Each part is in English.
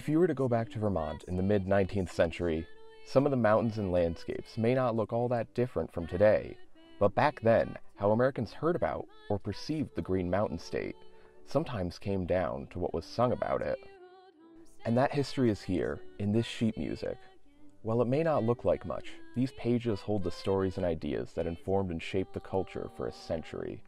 If you were to go back to Vermont in the mid-19th century, some of the mountains and landscapes may not look all that different from today, but back then, how Americans heard about or perceived the Green Mountain State sometimes came down to what was sung about it. And that history is here, in this sheet music. While it may not look like much, these pages hold the stories and ideas that informed and shaped the culture for a century.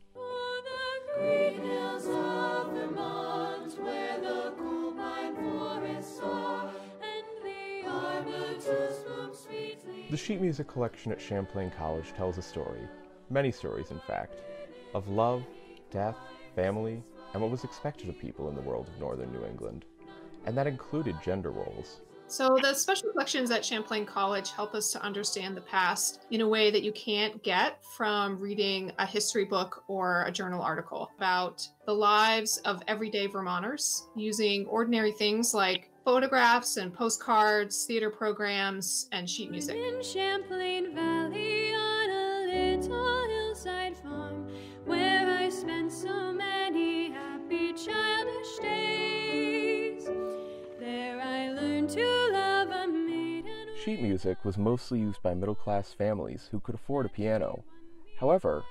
The sheet music collection at Champlain College tells a story, many stories in fact, of love, death, family, and what was expected of people in the world of northern New England. And that included gender roles. So the special collections at Champlain College help us to understand the past in a way that you can't get from reading a history book or a journal article about the lives of everyday Vermonters using ordinary things like photographs and postcards, theater programs, and sheet music. In Champlain Valley on a little hillside farm where I spent so many happy childish days. There I learned to love a maiden. Sheet music was mostly used by middle-class families who could afford a piano. However,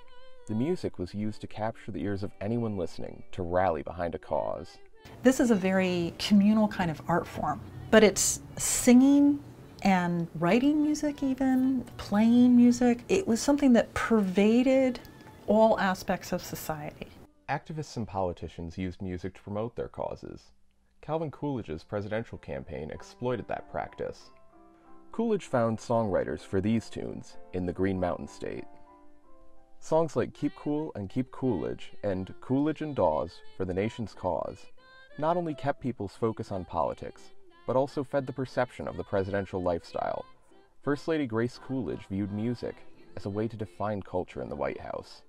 the music was used to capture the ears of anyone listening to rally behind a cause. This is a very communal kind of art form, but it's singing and writing music even, playing music. It was something that pervaded all aspects of society. Activists and politicians used music to promote their causes. Calvin Coolidge's presidential campaign exploited that practice. Coolidge found songwriters for these tunes in the Green Mountain State. Songs like Keep Cool and Keep Coolidge and Coolidge and Dawes for the nation's cause not only kept people's focus on politics, but also fed the perception of the presidential lifestyle. First Lady Grace Coolidge viewed music as a way to define culture in the White House.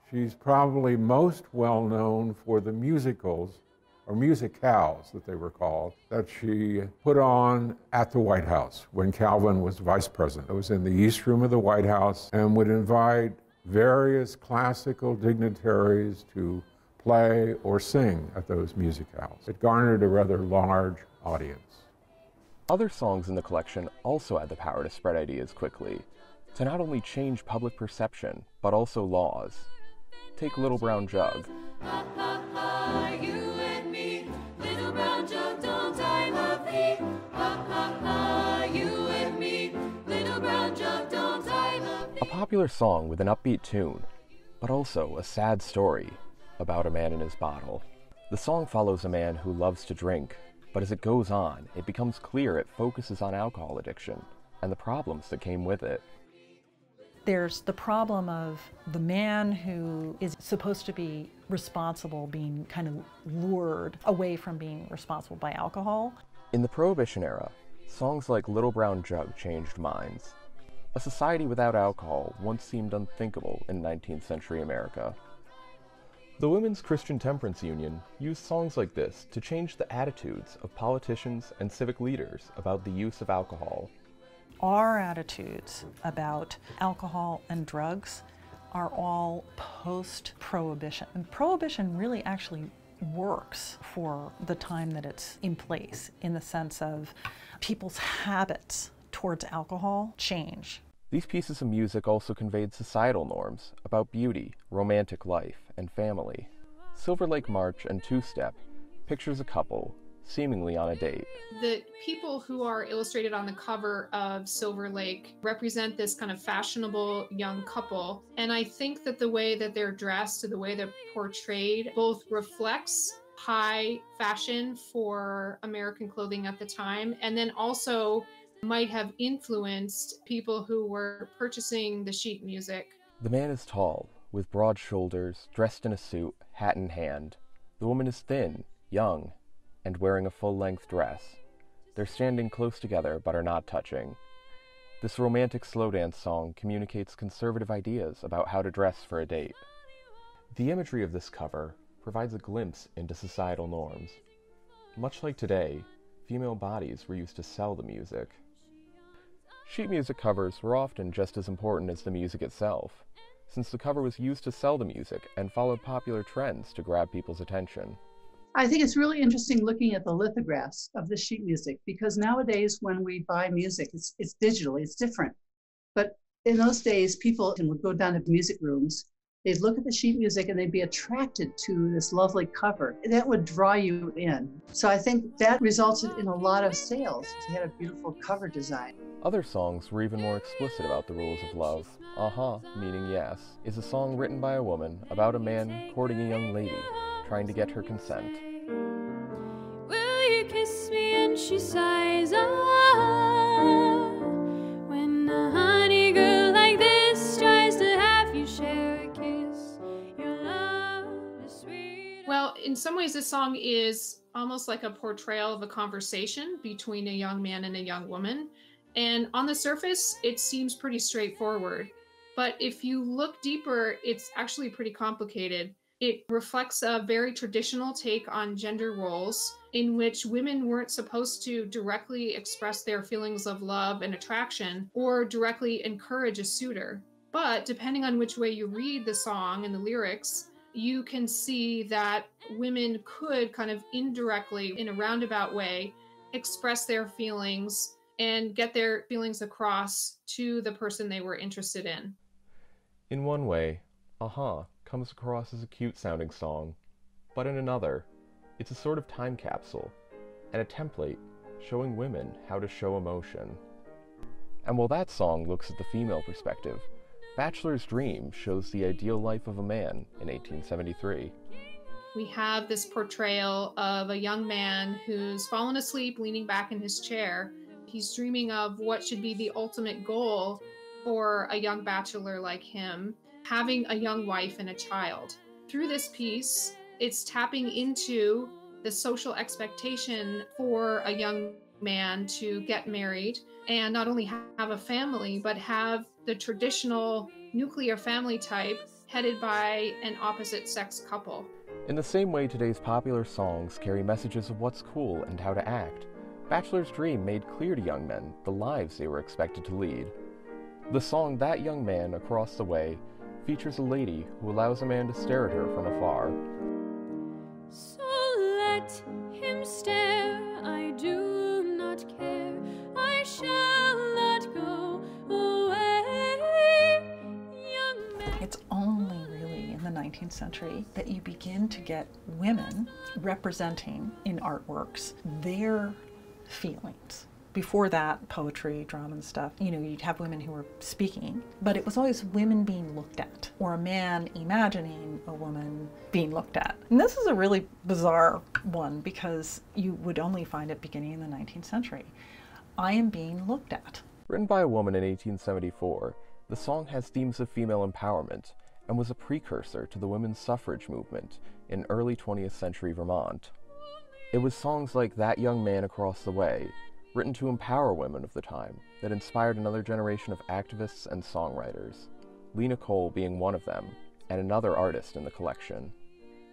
She's probably most well known for the musicals, or musicals that they were called, that she put on at the White House when Calvin was vice president. It was in the East Room of the White House and would invite various classical dignitaries to play or sing at those musicals. It garnered a rather large audience. Other songs in the collection also had the power to spread ideas quickly, to not only change public perception, but also laws. Take Little Brown Jug. Ha, ha, ha, you and me, little brown jug, don't I love thee? Ha, ha, ha, you and me, little brown jug, don't I love thee? A popular song with an upbeat tune, but also a sad story about a man and his bottle. The song follows a man who loves to drink, but as it goes on, it becomes clear it focuses on alcohol addiction and the problems that came with it. There's the problem of the man who is supposed to be responsible being kind of lured away from being responsible by alcohol. In the Prohibition era, songs like Little Brown Jug changed minds. A society without alcohol once seemed unthinkable in 19th century America. The Women's Christian Temperance Union used songs like this to change the attitudes of politicians and civic leaders about the use of alcohol. Our attitudes about alcohol and drugs are all post-prohibition. And prohibition really actually works for the time that it's in place, in the sense of people's habits towards alcohol change. These pieces of music also conveyed societal norms about beauty, romantic life, and family. Silver Lake March and Two Step pictures a couple seemingly on a date. The people who are illustrated on the cover of Silver Lake represent this kind of fashionable young couple. And I think that the way that they're dressed, the way they're portrayed, both reflects high fashion for American clothing at the time, and then also might have influenced people who were purchasing the sheet music. The man is tall, with broad shoulders, dressed in a suit, hat in hand. The woman is thin, young, and wearing a full-length dress. They're standing close together but are not touching. This romantic slow dance song communicates conservative ideas about how to dress for a date. The imagery of this cover provides a glimpse into societal norms. Much like today, female bodies were used to sell the music. Sheet music covers were often just as important as the music itself, since the cover was used to sell the music and followed popular trends to grab people's attention. I think it's really interesting looking at the lithographs of the sheet music, because nowadays when we buy music, it's digitally, it's different. But in those days, people would go down to music rooms, they'd look at the sheet music and they'd be attracted to this lovely cover. That would draw you in. So I think that resulted in a lot of sales. They had a beautiful cover design. Other songs were even more explicit about the rules of love. Uh-huh, meaning yes, is a song written by a woman about a man courting a young lady, trying to get her consent. Will you kiss me? And she sighs, ah, when a honey girl like this tries to have you share a kiss, your love is sweet. Well, in some ways, this song is almost like a portrayal of a conversation between a young man and a young woman. And on the surface, it seems pretty straightforward. But if you look deeper, it's actually pretty complicated. It reflects a very traditional take on gender roles in which women weren't supposed to directly express their feelings of love and attraction or directly encourage a suitor. But depending on which way you read the song and the lyrics, you can see that women could kind of indirectly, in a roundabout way, express their feelings and get their feelings across to the person they were interested in. In one way, Uh-huh comes across as a cute-sounding song, but in another, it's a sort of time capsule and a template showing women how to show emotion. And while that song looks at the female perspective, Bachelor's Dream shows the ideal life of a man in 1873. We have this portrayal of a young man who's fallen asleep leaning back in his chair. He's dreaming of what should be the ultimate goal for a young bachelor like him, having a young wife and a child. Through this piece, it's tapping into the social expectation for a young man to get married and not only have a family, but have the traditional nuclear family type headed by an opposite sex couple. In the same way today's popular songs carry messages of what's cool and how to act, Bachelor's Dream made clear to young men the lives they were expected to lead. The song That Young Man Across the Way features a lady who allows a man to stare at her from afar. So let him stare, I do not care, I shall not go away, young man. It's only really in the 19th century that you begin to get women representing in artworks their feelings. Before that, poetry, drama and stuff, you'd have women who were speaking, but it was always women being looked at, or a man imagining a woman being looked at. And this is a really bizarre one because you would only find it beginning in the 19th century. I am being looked at. Written by a woman in 1874, the song has themes of female empowerment and was a precursor to the women's suffrage movement in early 20th century Vermont. It was songs like That Young Man Across the Way, written to empower women of the time, that inspired another generation of activists and songwriters, Lena Cole being one of them, and another artist in the collection.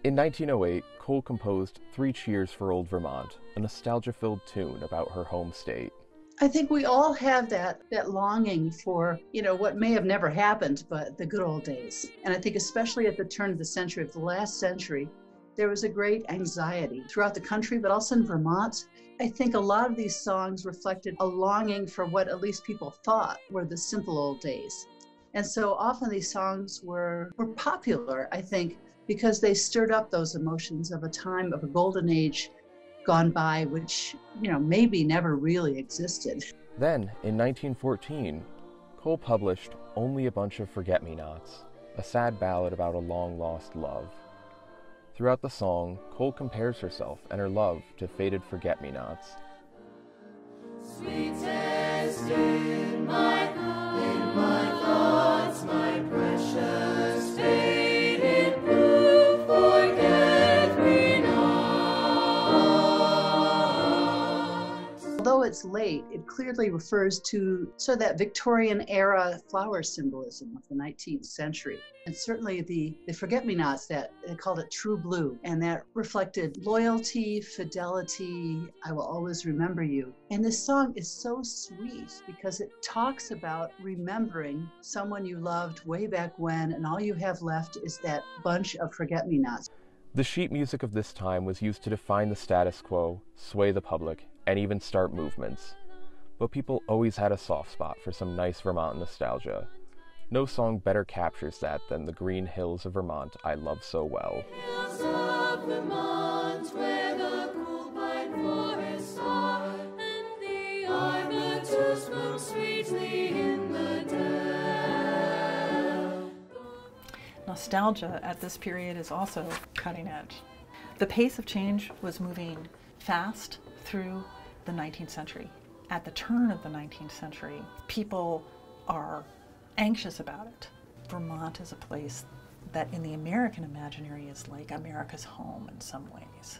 In 1908, Cole composed Three Cheers for Old Vermont, a nostalgia-filled tune about her home state. I think we all have that longing for, what may have never happened, but the good old days. And I think especially at the turn of the century, of the last century, there was a great anxiety throughout the country, but also in Vermont. I think a lot of these songs reflected a longing for what at least people thought were the simple old days. And so often these songs were popular, I think, because they stirred up those emotions of a time of a golden age gone by, which, maybe never really existed. Then, in 1914, Cole published Only a Bunch of Forget-Me-Nots, a sad ballad about a long-lost love. Throughout the song, Cole compares herself and her love to faded forget-me-nots. Sweetest in my thoughts, my precious faded blue forget-me-nots. Although it's late, it clearly refers to sort of that Victorian era flower symbolism of the 19th century. And certainly the forget-me-nots, that they called it true blue, and that reflected loyalty, fidelity, I will always remember you. And this song is so sweet because it talks about remembering someone you loved way back when, and all you have left is that bunch of forget-me-nots. The sheet music of this time was used to define the status quo, sway the public, and even start movements. But people always had a soft spot for some nice Vermont nostalgia. No song better captures that than The Green Hills of Vermont I Love So Well. Hills of Vermont, where the cool pine forests are, and the arbutus bloom sweetly in the dell. Nostalgia at this period is also cutting edge. The pace of change was moving fast through the 19th century. At the turn of the 19th century, people are anxious about it. Vermont is a place that in the American imaginary is like America's home in some ways.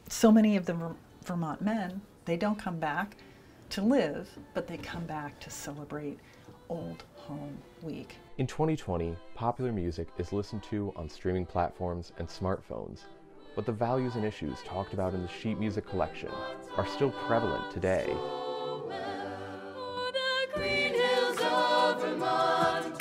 So many of the Vermont men, they don't come back to live, but they come back to celebrate Old Home Week. In 2020, popular music is listened to on streaming platforms and smartphones, but the values and issues talked about in the sheet music collection are still prevalent today. The green hills of Vermont,